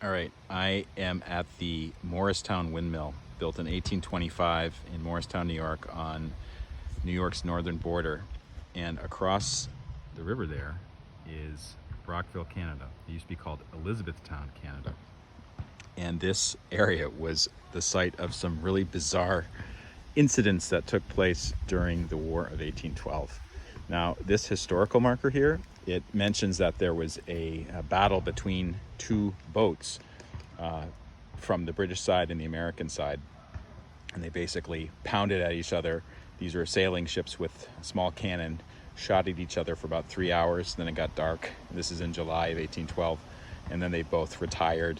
All right, I am at the Morristown Windmill, built in 1825 in Morristown, New York, on New York's northern border. And across the river there is Brockville, Canada. It used to be called Elizabethtown, Canada. And this area was the site of some really bizarre incidents that took place during the War of 1812. Now, this historical marker here, it mentions that there was a battle between two boats from the British side and the American side, and they basically pounded at each other. These were sailing ships with small cannon, shot at each other for about 3 hours. Then it got dark. This is in July of 1812, and then they both retired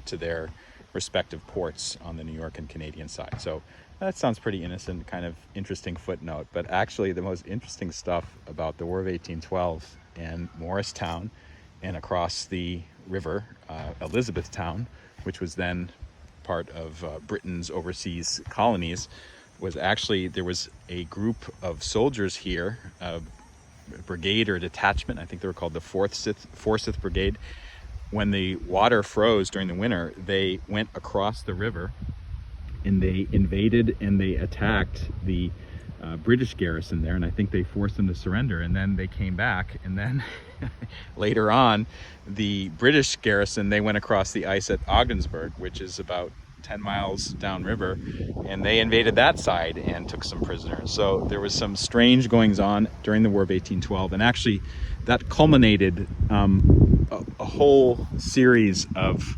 to their respective ports on the New York and Canadian side. So that sounds pretty innocent, kind of interesting footnote. But actually, the most interesting stuff about the War of 1812 and Morristown and across the river, Elizabethtown, which was then part of Britain's overseas colonies, was actually there was a group of soldiers here, a brigade or detachment. I think they were called the Forsyth Brigade. When the water froze during the winter, they went across the river and they invaded and they attacked the British garrison there, and I think they forced them to surrender, and then they came back, and then later on the British garrison, they went across the ice at Ogdensburg, which is about 10 miles downriver, and they invaded that side and took some prisoners. So there was some strange goings on during the War of 1812, and actually that culminated a whole series of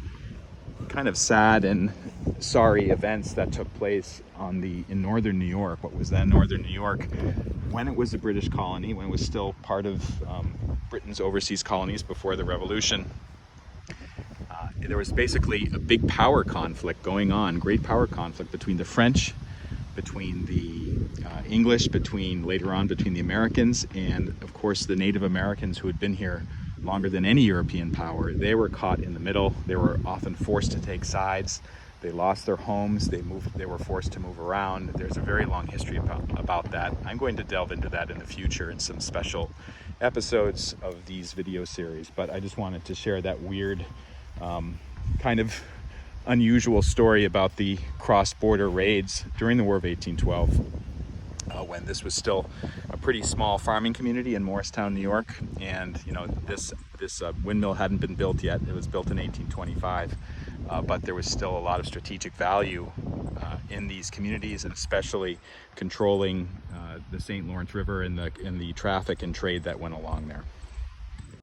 kind of sad and sorry events that took place in northern New York, what was then northern New York, when it was a British colony, when it was still part of Britain's overseas colonies before the Revolution. There was basically a big power conflict going on, great power conflict between the French, between the English, later on between the Americans, and of course the Native Americans who had been here longer than any European power. They were caught in the middle. They were often forced to take sides. They lost their homes. They were forced to move around. There's a very long history about that. I'm going to delve into that in the future in some special episodes of these video series, but I just wanted to share that weird kind of unusual story about the cross-border raids during the War of 1812, when this was still a pretty small farming community in Morristown, New York. And this windmill hadn't been built yet. It was built in 1825, but there was still a lot of strategic value in these communities, and especially controlling the St. Lawrence River and the traffic and trade that went along there.